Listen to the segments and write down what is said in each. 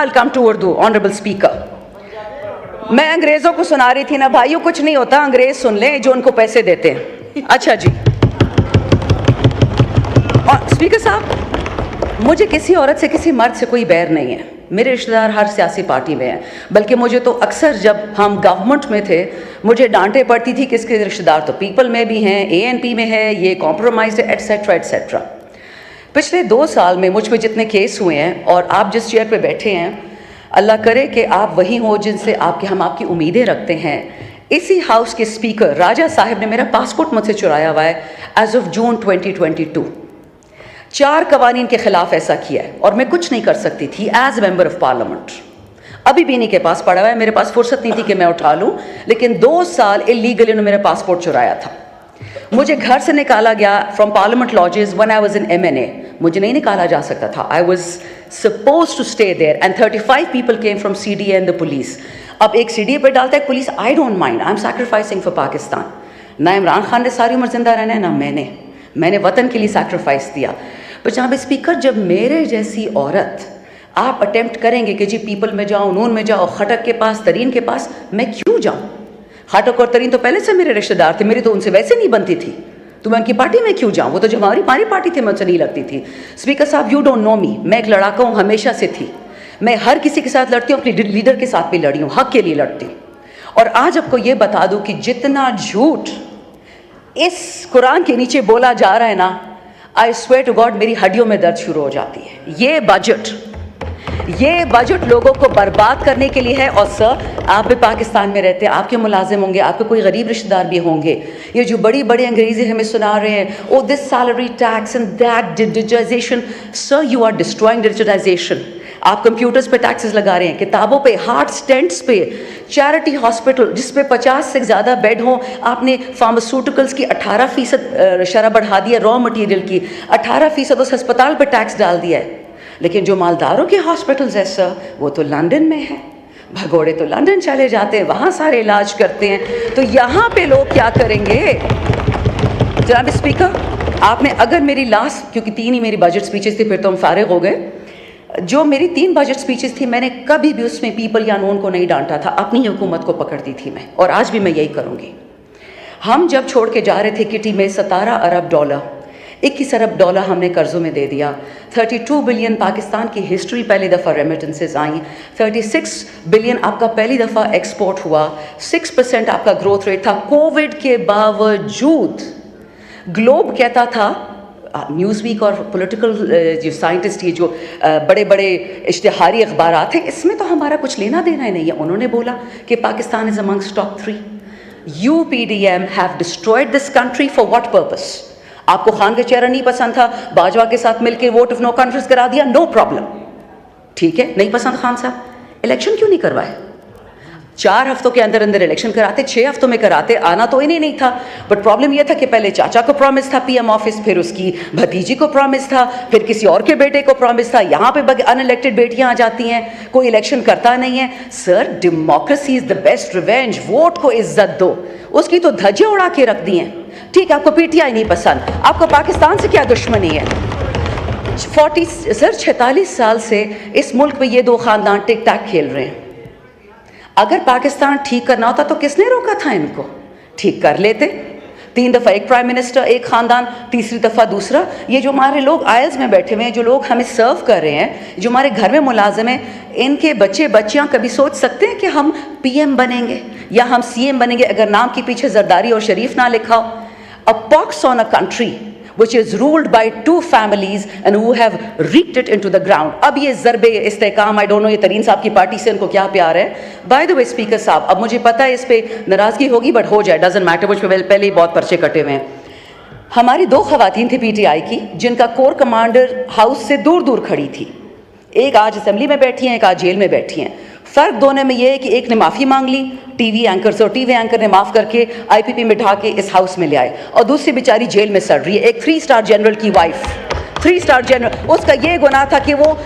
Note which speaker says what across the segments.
Speaker 1: I'll come to Urdu, Honorable Speaker. मैं अंग्रेजों को सुना रही थी ना भाइयों, कुछ नहीं होता, अंग्रेज सुन लें जो उनको पैसे देते हैं। अच्छा जी, और स्पीकर साहब, मुझे किसी औरत से किसी मर्द से कोई बैर नहीं है। मेरे रिश्तेदार हर सियासी पार्टी में हैं, बल्कि मुझे तो अक्सर जब हम गवर्नमेंट में थे मुझे डांटे पड़ती थी कि इसके रिश्तेदार तो पीपल में भी हैं, ANP में है, ये कॉम्प्रोमाइज है, एटसेट्रा एटसेट्रा। पिछले 2 साल में मुझ पे जितने केस हुए हैं, और आप जिस चेयर पे बैठे हैं, अल्लाह करे कि आप वही हो जिनसे हम आपकी उम्मीदें रखते हैं। इसी हाउस के स्पीकर राजा साहब ने मेरा पासपोर्ट मुझसे चुराया हुआ है एज ऑफ जून 2022। 4 कवानीन के खिलाफ ऐसा किया है और मैं कुछ नहीं कर सकती थी एज मेंबर ऑफ पार्लियामेंट। अभी भी इन्हीं के पास पड़ा हुआ है, मेरे पास फुर्सत नहीं थी कि मैं उठा लूं, लेकिन 2 साल इलीगली उन्होंने मेरा पासपोर्ट चुराया था। मुझे घर से निकाला गया from parliament lodges when I was in MNA। मुझे नहीं निकाला जा सकता था, I was supposed to stay there and 35 people came from CDA and the police. अब एक CDA पे डालता है police, I don't mind, I am sacrificing for Pakistan. ना इमरान खान ने सारी उम्र जिंदा रहना है, ना मैंने वतन के लिए सैक्रिफाइस दिया। पर जहाँ पे स्पीकर, जब मेरे जैसी औरत आप अटेम्प्ट करेंगे कि जी पीपल में जाओ, नून में जाओ, खटक के पास, तरीन के पास, मैं क्यों जाऊँ? खटक और तरीन तो पहले से मेरे रिश्तेदार थे, मेरी तो उनसे वैसे नहीं बनती थी, तो मैं उनकी पार्टी में क्यों जाऊँ? वो तो जो हमारी पार्टी थी, मुझसे नहीं लगती थी। स्पीकर साहब, यू डोंट नो मी, मैं एक लड़ाका हूँ, हमेशा से थी। मैं हर किसी के साथ लड़ती हूँ, अपनी लीडर के साथ भी लड़ी हूँ, हक के लिए लड़ती हूँ। और आज आपको ये बता दूँ कि जितना झूठ इस कुरान के नीचे बोला जा रहा है ना, आई स्वेयर टू गॉड मेरी हड्डियों में दर्द शुरू हो जाती है। ये बजट लोगों को बर्बाद करने के लिए है। और सर, आप भी पाकिस्तान में रहते हैं, आपके मुलाजिम होंगे, आपके कोई गरीब रिश्तेदार भी होंगे। ये जो बड़ी बड़ी अंग्रेजी हमें सुना रहे हैं, oh this salary tax and that digitization, sir you are destroying digitization. आप कंप्यूटर्स पे टैक्सेस लगा रहे हैं, किताबों पे, हार्ट स्टेंट्स पे, चैरिटी हॉस्पिटल जिस पे 50 से ज़्यादा बेड हो, आपने फार्मास्यूटिकल्स की 18% शरह बढ़ा दिया, रॉ मटेरियल की 18% उस अस्पताल पे टैक्स डाल दिया है। लेकिन जो मालदारों के हॉस्पिटल्स है सर, वो तो लंदन में है, भगोड़े तो लंदन चले जाते हैं, वहाँ सारे इलाज करते हैं। तो यहाँ पे लोग क्या करेंगे? जनाब स्पीकर, आपने अगर मेरी लास्ट, क्योंकि 3 ही मेरी बजट स्पीचेस थी, फिर तो हम फारिग हो गए, जो मेरी 3 बजट स्पीचेस थी, मैंने कभी भी उसमें पीपल या नून को नहीं डांटा था, अपनी हुकूमत को पकड़ती थी मैं, और आज भी मैं यही करूँगी। हम जब छोड़ के जा रहे थे किटी में $17 अरब, 21 अरब हमने कर्जों में दे दिया। 32 बिलियन पाकिस्तान की हिस्ट्री पहली दफ़ा रेमिटेंसेस आई, 36 बिलियन आपका पहली दफ़ा एक्सपोर्ट हुआ, 6% आपका ग्रोथ रेट था। कोविड के बावजूद ग्लोब कहता था, न्यूज़ वीक और पॉलिटिकल जो साइंटिस्ट, ये जो बड़े बड़े इश्तिहारी अखबार थे, इसमें तो हमारा कुछ लेना देना ही नहीं है। उन्होंने बोला कि Pakistan is amongst top 3। UPDM have destroyed this country for what purpose? आपको खान का चेहरा नहीं पसंद था, बाजवा के साथ मिलकर वोट ऑफ नो कॉन्फिडेंस करा दिया, नो प्रॉब्लम, ठीक है, नहीं पसंद खान साहब, इलेक्शन क्यों नहीं करवाए? 4 हफ्तों के अंदर अंदर इलेक्शन कराते, 6 हफ्तों में कराते, आना तो इन्हें नहीं था। बट प्रॉब्लम यह था कि पहले चाचा को प्रॉमिस था PM ऑफिस, फिर उसकी भतीजी को प्रॉमिस था, फिर किसी और के बेटे को प्रॉमिस था। यहाँ पे अनइलेक्टेड बेटियाँ आ जाती हैं, कोई इलेक्शन करता नहीं है। Sir, democracy is the best revenge, vote को इज्जत दो। उसकी तो धज्जियाँ उड़ा के रख दी हैं। ठीक, आपको PTI नहीं पसंद, आपको पाकिस्तान से क्या दुश्मनी है? 46 साल से इस मुल्क में ये 2 खानदान टिक टैक खेल रहे हैं। अगर पाकिस्तान ठीक करना होता तो किसने रोका था इनको? ठीक कर लेते। 3 दफ़ा एक प्राइम मिनिस्टर, एक खानदान, तीसरी दफ़ा दूसरा। ये जो हमारे लोग आयल्स में बैठे हुए हैं, जो लोग हमें सर्व कर रहे हैं, जो हमारे घर में मुलाजिम हैं, इनके बच्चे बच्चियां कभी सोच सकते हैं कि हम PM बनेंगे या हम CM बनेंगे अगर नाम के पीछे जरदारी और शरीफ ना लिखा हो? A pox on a country which is ruled by 2 families and who have wreaked it into the ground. अब ये ज़रबे इस्तेकाम, आई डोंट नो, ये तरीन साहब की पार्टी से इनको क्या प्यार है। बाय द वे स्पीकर साहब, अब मुझे पता है इस पे नाराज़गी होगी, बट हो जाए, डजंट मैटर, मुझ पे पहले ही बहुत पर्चे कटे हुए हैं। हमारी 2 खवातीन थी PTI की, जिनका कोर कमांडर हाउस से दूर दूर खड़ी थी। एक आज असेंबली में बैठी हैं, एक आज जेल में बैठी हैं। फ़र्क दोनों में ये है कि एक ने माफ़ी मांग ली TV एंकर से, और TV एंकर ने माफ़ करके IPP में ढा के इस हाउस में ले आए, और दूसरी बेचारी जेल में सड़ रही है। एक 3 स्टार जनरल की वाइफ, 3 स्टार जनरल, उसका ये गुनाह था कि वो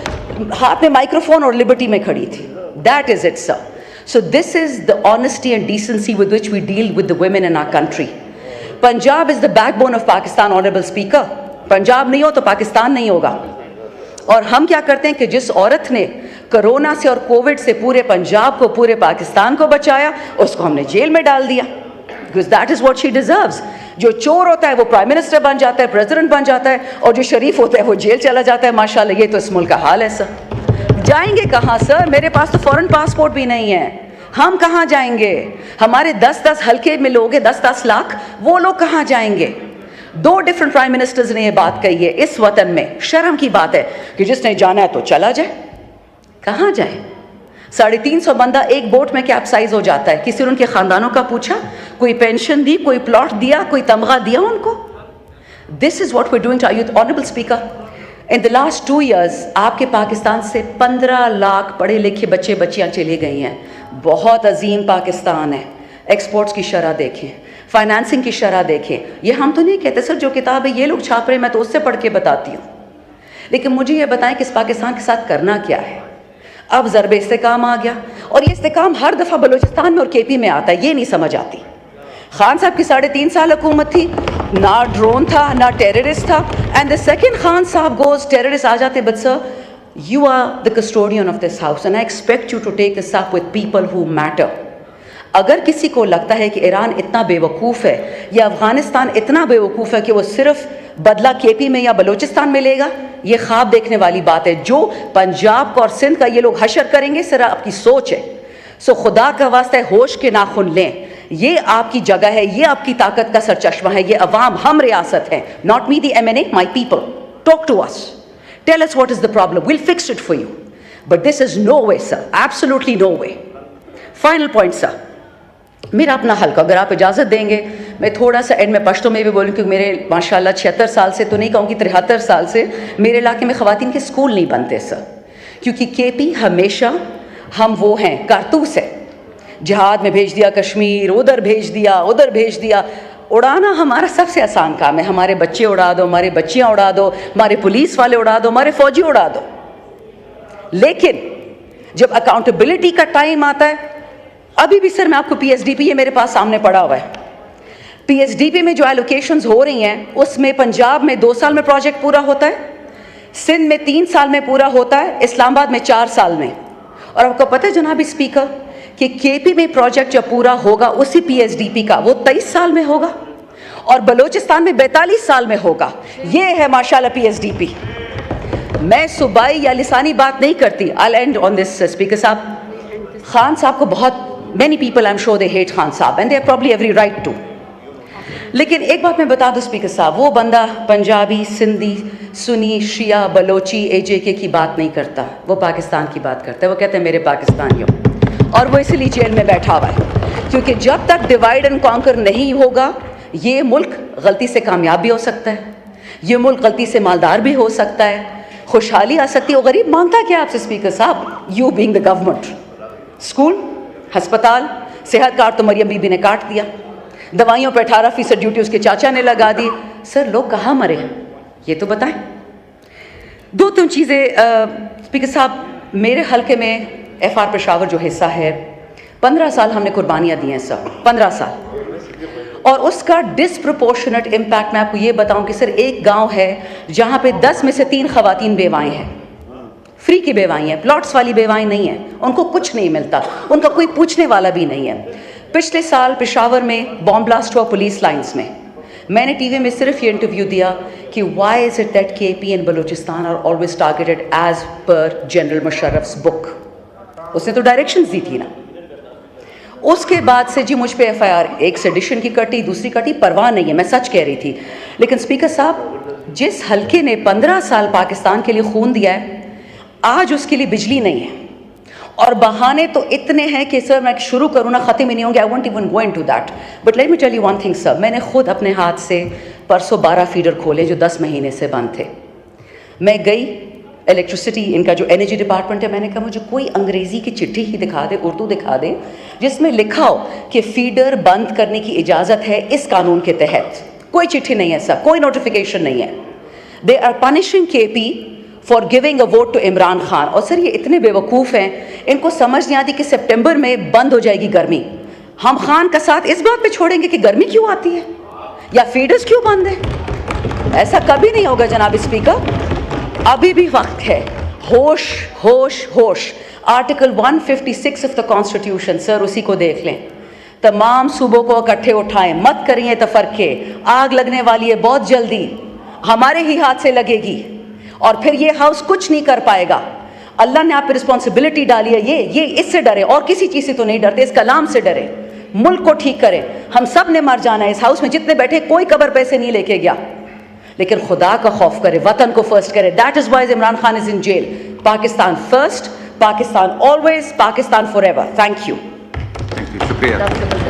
Speaker 1: हाथ में माइक्रोफोन और लिबर्टी में खड़ी थी। That is it sir. So this is the honesty and decency with which we deal with the women in our country. Punjab is the backbone of Pakistan, honourable speaker. Punjab नहीं हो तो पाकिस्तान नहीं होगा। और हम क्या करते हैं कि जिस औरत ने कोरोना से और कोविड से पूरे पंजाब को, पूरे पाकिस्तान को बचाया, उसको हमने जेल में डाल दिया, because that is what she deserves. जो चोर होता है वो प्राइम मिनिस्टर बन जाता है, प्रेसिडेंट बन जाता है, और जो शरीफ होता है वो जेल चला जाता है। माशाल्लाह, ये तो इस मुल्क का हाल है सर। जाएंगे कहाँ सर? मेरे पास तो फॉरेन पासपोर्ट भी नहीं है, हम कहाँ जाएंगे? हमारे 10-10 हल्के में लोग हैं, 10-10 लाख, वो लोग कहाँ जाएंगे? 2 डिफरेंट प्राइम मिनिस्टर्स ने ये बात कही है इस वतन में। शर्म की बात है कि जिसने जाना है तो चला जाए। कहाँ जाए? 350 बंदा एक बोट में कैप्साइज हो जाता है। किसी ने उनके खानदानों का पूछा? कोई पेंशन दी, कोई प्लॉट दिया, कोई तमगा दिया उनको? This is what we doing to youth. Honourable speaker, in the last 2 years आपके पाकिस्तान से 15 लाख पढ़े लिखे बच्चे बच्चियां चले गई हैं। बहुत अजीम पाकिस्तान है। एक्सपोर्ट्स की शरह देखें, फाइनेंसिंग की शरह देखें। ये हम तो नहीं कहते सर, जो किताब है ये लोग छाप रहे हैं, मैं तो उससे पढ़ के बताती हूँ। लेकिन मुझे ये बताएं कि इस पाकिस्तान के साथ करना क्या है? अब ज़रब इस्तेकाम आ गया, और ये इस्तेकाम हर दफ़ा बलूचिस्तान में और केपी में आता है, ये नहीं समझ आती। खान साहब की 3.5 साल हुकूमत थी, ना ड्रोन था ना टेररिस्ट था, एंड द सेकंड खान साहब गोज, टेररिस्ट आ जाते। But sir, you are the custodian of this house and I expect you to take this up with people who matter. अगर किसी को लगता है कि ईरान इतना बेवकूफ़ है या अफ़गानिस्तान इतना बेवकूफ़ है कि वो सिर्फ बदला केपी में या बलूचिस्तान में लेगा, ये ख्वाब देखने वाली बात है। जो पंजाब का और सिंध का ये लोग हशर करेंगे, सिर्फ आपकी सोच है। सो खुदा का वास्ता है, होश के नाखुन लें। ये आपकी जगह है, ये आपकी ताकत का सरचश्मा है, ये अवाम, हम रियासत है। Not me the MNA, my people. Talk to us, tell us what is the problem, will fix it for you. But this is no way sir, absolutely no way. Final point sir, मेरा अपना हल्का, अगर आप इजाज़त देंगे मैं थोड़ा सा एंड में पश्तो में भी बोलूँ, क्योंकि मेरे माशाल्लाह 76 साल से, तो नहीं कहूँगी 73 साल से मेरे इलाके में ख़वातीन के स्कूल नहीं बनते सर। क्योंकि केपी हमेशा हम वो हैं, कारतूस है। जिहाद में भेज दिया कश्मीर, उधर भेज दिया, उधर भेज दिया। उड़ाना हमारा सबसे आसान काम है। हमारे बच्चे उड़ा दो, हमारे बच्चियाँ उड़ा दो, हमारे पुलिस वाले उड़ा दो, हमारे फ़ौजी उड़ा दो। लेकिन जब अकाउंटेबिलिटी का टाइम आता है, अभी भी सर मैं आपको PSDP, ये मेरे पास सामने पड़ा हुआ है, PSDP में जो एलोकेशंस हो रही हैं उसमें पंजाब में 2 साल में प्रोजेक्ट पूरा होता है, सिंध में 3 साल में पूरा होता है, इस्लामाबाद में 4 साल में। और आपको पता है जनाब स्पीकर कि केपी में प्रोजेक्ट जब पूरा होगा उसी PSDP का, वो 23 साल में होगा, और बलूचिस्तान में 42 साल में होगा। ये है माशाल्लाह PSDP। मैं सूबाई या लिसानी बात नहीं करती। आई एंड ऑन दिस स्पीकर साहब, खान साहब को बहुत many people I'm sure they hate Khan साहब and they have probably every right to। लेकिन एक बात मैं बता दूं स्पीकर साहब, वो बंदा पंजाबी, सिंधी, सुनी, शिया, बलोची, AJK की बात नहीं करता, वो पाकिस्तान की बात करता है। वो कहते हैं मेरे पाकिस्तानियों, और वो इसलिए जेल में बैठा हुआ है। क्योंकि जब तक डिवाइड एंड कॉन्कर नहीं होगा, ये मुल्क गलती से कामयाब भी हो सकता है, ये मुल्क गलती से मालदार भी हो सकता है, खुशहाली आ सकती है। वो गरीब मांगता क्या आपसे स्पीकर साहब? You being the government, school, अस्पताल, सेहत कार्ड तो मरियम बीबी ने काट दिया, दवाइयों पर 18% ड्यूटी उसके चाचा ने लगा दी। सर लोग कहाँ मरे हैं ये तो बताएं। 2-3 चीज़ें स्पीकर साहब, मेरे हल्के में FR पेशावर जो हिस्सा है, 15 साल हमने कुर्बानियाँ दी हैं सर, 15 साल, और उसका डिसप्रोपोर्शनेट इम्पैक्ट मैं आपको ये बताऊँ कि सर एक गाँव है जहाँ पे 10 में से 3 ख़वातीन बेवाएँ हैं, फ्री की बेवाई हैं, प्लॉट्स वाली बेवाई नहीं है, उनको कुछ नहीं मिलता, उनका कोई पूछने वाला भी नहीं है। पिछले साल पेशावर में बॉम्ब ब्लास्ट हुआ पुलिस लाइंस में। मैंने टीवी में सिर्फ ये इंटरव्यू दिया कि why is it that KP and Balochistan are always targeted as per general Musharraf's book. उसने तो डायरेक्शंस दी थी ना। उसके बाद से जी मुझ पे FIR एक सेडिशन की कटी, दूसरी कटी, परवाह नहीं है, मैं सच कह रही थी। लेकिन स्पीकर साहब, जिस हल्के ने 15 साल पाकिस्तान के लिए खून दिया है, आज उसके लिए बिजली नहीं है, और बहाने तो इतने हैं कि सर मैं शुरू करूँ ना ख़त्म ही नहीं होंगे। I won't even go into that, but let me tell you one thing sir, मैंने खुद अपने हाथ से परसों 12 फीडर खोले जो 10 महीने से बंद थे। मैं गई इलेक्ट्रिसिटी, इनका जो एनर्जी डिपार्टमेंट है, मैंने कहा मुझे कोई अंग्रेज़ी की चिट्ठी ही दिखा दे, उर्दू दिखा दे, जिसमें लिखा हो कि फीडर बंद करने की इजाज़त है इस कानून के तहत। कोई चिट्ठी नहीं है सर, कोई नोटिफिकेशन नहीं है। They are punishing KP for giving a vote to Imran Khan. और सर ये इतने बेवकूफ़ हैं, इनको समझ नहीं आती कि सितंबर में बंद हो जाएगी गर्मी। हम खान का साथ इस बात पे छोड़ेंगे कि गर्मी क्यों आती है या फीडर्स क्यों बंद है? ऐसा कभी नहीं होगा जनाब स्पीकर। अभी भी वक्त है, होश होश होश। Article 156 of the constitution, sir उसी को देख लें। तमाम सूबों को इकट्ठे उठाएं, मत करिए तफरके। आग लगने वाली है बहुत जल्दी, हमारे ही हाथ से लगेगी और फिर ये हाउस कुछ नहीं कर पाएगा। अल्लाह ने आप पे रिस्पॉन्सिबिलिटी डाली है, ये इससे डरे और किसी चीज़ से तो नहीं डरते, इस कलाम से डरे। मुल्क को ठीक करें, हम सब ने मर जाना है। इस हाउस में जितने बैठे कोई कब्र पैसे नहीं लेके गया, लेकिन खुदा का खौफ करे, वतन को फर्स्ट करे। That is why Imran Khan is in jail. Pakistan first, Pakistan always, Pakistan forever. Thank you.
Speaker 2: शुक्रिया।